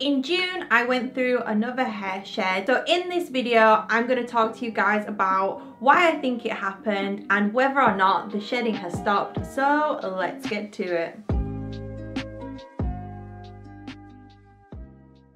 In June, I went through another hair shed. So in this video, I'm going to talk to you guys about why I think it happened and whether or not the shedding has stopped. So let's get to it.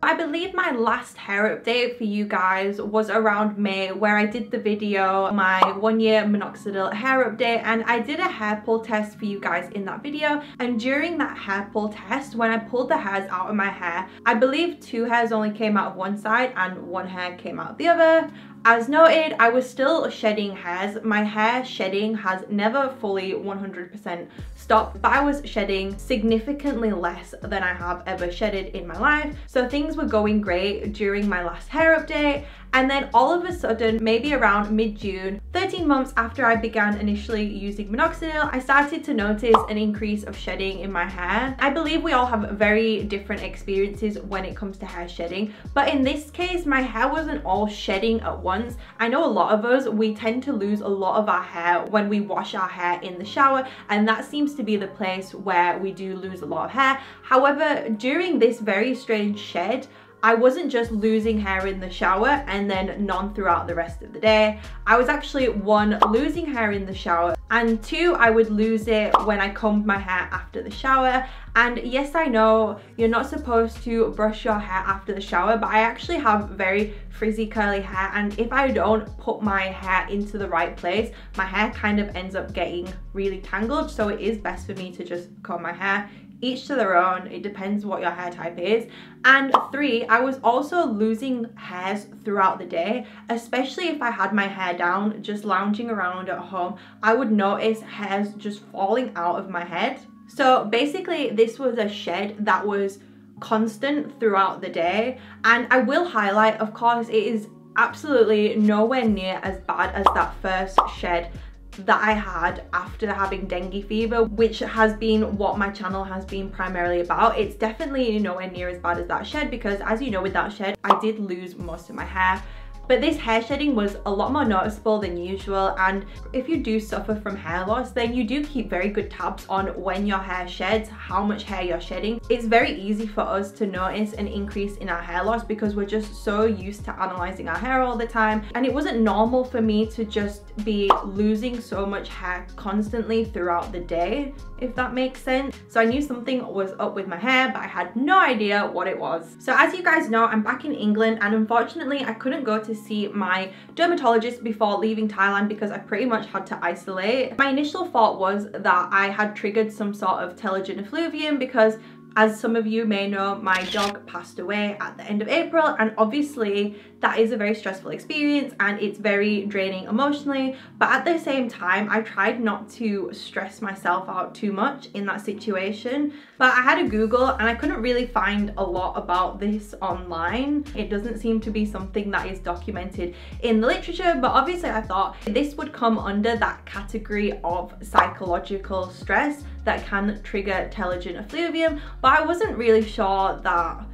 I believe my last hair update for you guys was around May, where I did the video, my 1 year Minoxidil hair update, and I did a hair pull test for you guys in that video. And during that hair pull test, when I pulled the hairs out of my hair, I believe 2 hairs only came out of one side and 1 hair came out of the other. As noted, I was still shedding hairs. My hair shedding has never fully 100% stopped, but I was shedding significantly less than I have ever shedded in my life. So things were going great during my last hair update. And then all of a sudden, maybe around mid-June, 13 months after I began initially using Minoxidil, I started to notice an increase of shedding in my hair. I believe we all have very different experiences when it comes to hair shedding, but in this case, my hair wasn't all shedding at once. I know a lot of us, we tend to lose a lot of our hair when we wash our hair in the shower, and that seems to be the place where we do lose a lot of hair. However, during this very strange shed, I wasn't just losing hair in the shower and then none throughout the rest of the day. I was actually 1, losing hair in the shower, and 2, I would lose it when I combed my hair after the shower. And yes, I know you're not supposed to brush your hair after the shower, but I actually have very frizzy curly hair, and if I don't put my hair into the right place, my hair kind of ends up getting really tangled. So it is best for me to just comb my hair. Each to their own, it depends what your hair type is. And 3, I was also losing hairs throughout the day, especially if I had my hair down, just lounging around at home. I would notice hairs just falling out of my head. So basically, this was a shed that was constant throughout the day. And I will highlight, of course, it is absolutely nowhere near as bad as that first shed that I had after having dengue fever, which has been what my channel has been primarily about. It's definitely nowhere near as bad as that shed, because as you know, with that shed, I did lose most of my hair. But this hair shedding was a lot more noticeable than usual, and if you do suffer from hair loss, then you do keep very good tabs on when your hair sheds, how much hair you're shedding. It's very easy for us to notice an increase in our hair loss because we're just so used to analysing our hair all the time, and it wasn't normal for me to just be losing so much hair constantly throughout the day, if that makes sense. So I knew something was up with my hair, but I had no idea what it was. So as you guys know, I'm back in England, and unfortunately I couldn't go to see my dermatologist before leaving Thailand because I pretty much had to isolate. My initial thought was that I had triggered some sort of telogen effluvium because, as some of you may know, my dog passed away at the end of April, and obviously that is a very stressful experience and it's very draining emotionally. But at the same time, I tried not to stress myself out too much in that situation. But I had a Google and I couldn't really find a lot about this online. It doesn't seem to be something that is documented in the literature, but obviously I thought this would come under that category of psychological stress that can trigger telogen effluvium, but I wasn't really sure that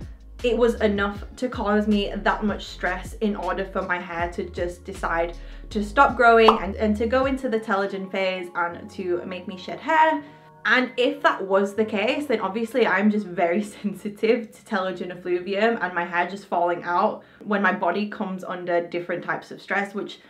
it was enough to cause me that much stress in order for my hair to just decide to stop growing and to go into the telogen phase and to make me shed hair. And if that was the case, then obviously I'm just very sensitive to telogen effluvium and my hair just falling out when my body comes under different types of stress, which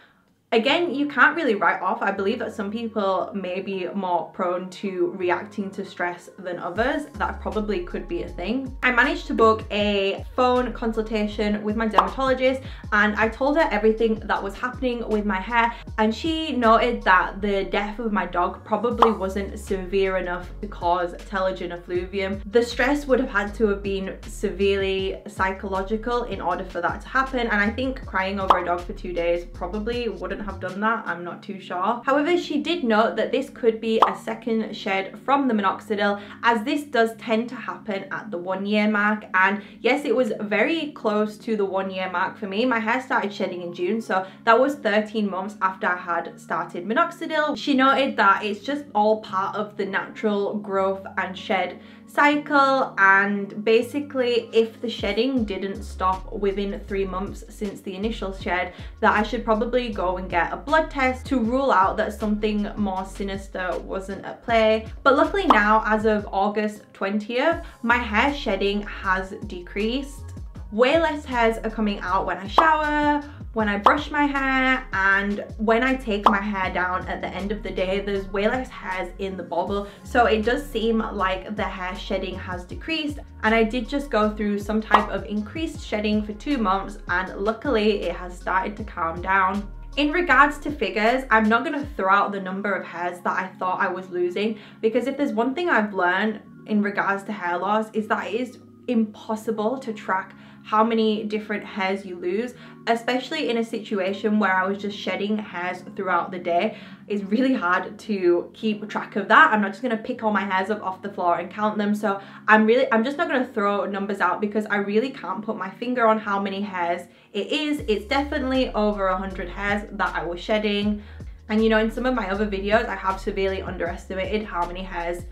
again, you can't really write off. I believe that some people may be more prone to reacting to stress than others. That probably could be a thing. I managed to book a phone consultation with my dermatologist, and I told her everything that was happening with my hair, and she noted that the death of my dog probably wasn't severe enough to cause telogen effluvium. The stress would have had to have been severely psychological in order for that to happen, and I think crying over a dog for 2 days probably wouldn't have done that. I'm not too sure. However, she did note that this could be a second shed from the Minoxidil, as this does tend to happen at the 1 year mark. And yes, it was very close to the 1 year mark for me. My hair started shedding in June, so that was 13 months after I had started Minoxidil. She noted that it's just all part of the natural growth and shed cycle, and basically if the shedding didn't stop within 3 months since the initial shed, that I should probably go and get a blood test to rule out that something more sinister wasn't at play. But luckily now, as of August 20th, my hair shedding has decreased. way less hairs are coming out when I shower, when I brush my hair, and when I take my hair down at the end of the day. There's way less hairs in the bobble, so it does seem like the hair shedding has decreased. And I did just go through some type of increased shedding for 2 months, and luckily it has started to calm down. In regards to figures, I'm not going to throw out the number of hairs that I thought I was losing, because if there's one thing I've learned in regards to hair loss, is that it is impossible to track how many different hairs you lose, especially in a situation where I was just shedding hairs throughout the day. It's really hard to keep track of that. I'm not just going to pick all my hairs up off the floor and count them, so I'm just not going to throw numbers out, because I really can't put my finger on how many hairs it is. It's definitely over 100 hairs that I was shedding, and you know, in some of my other videos I have severely underestimated how many hairs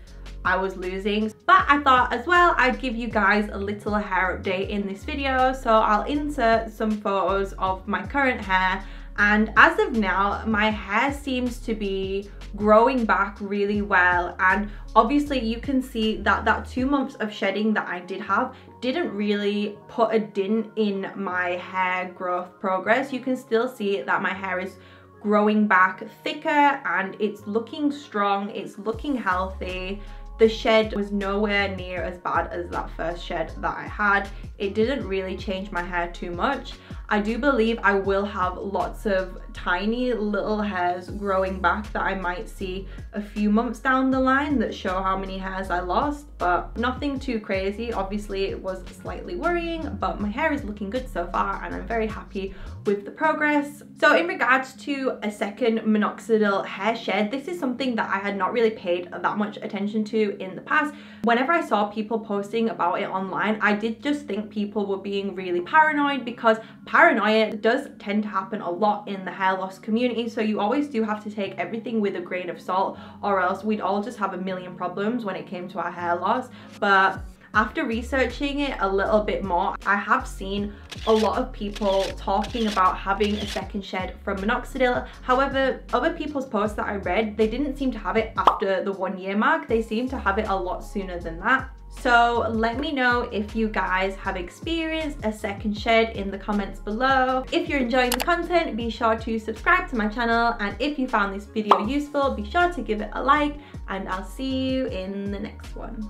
I was losing. But I thought as well I'd give you guys a little hair update in this video, so I'll insert some photos of my current hair. And as of now, my hair seems to be growing back really well, and obviously you can see that that 2 months of shedding that I did have didn't really put a dent in my hair growth progress. You can still see that my hair is growing back thicker and it's looking strong, it's looking healthy. The shed was nowhere near as bad as that first shed that I had. It didn't really change my hair too much. I do believe I will have lots of tiny little hairs growing back that I might see a few months down the line that show how many hairs I lost, but nothing too crazy. Obviously it was slightly worrying, but my hair is looking good so far and I'm very happy with the progress. So in regards to a second minoxidil hair shed, this is something that I had not really paid that much attention to in the past. Whenever I saw people posting about it online, I did just think people were being really paranoid, because paranoia does tend to happen a lot in the hair loss community, so you always do have to take everything with a grain of salt, or else we'd all just have a million problems when it came to our hair loss. But after researching it a little bit more, I have seen a lot of people talking about having a second shed from minoxidil. However, other people's posts that I read, they didn't seem to have it after the 1 year mark. They seem to have it a lot sooner than that. So let me know if you guys have experienced a second shed in the comments below. If you're enjoying the content, be sure to subscribe to my channel, and if you found this video useful, be sure to give it a like, and I'll see you in the next one.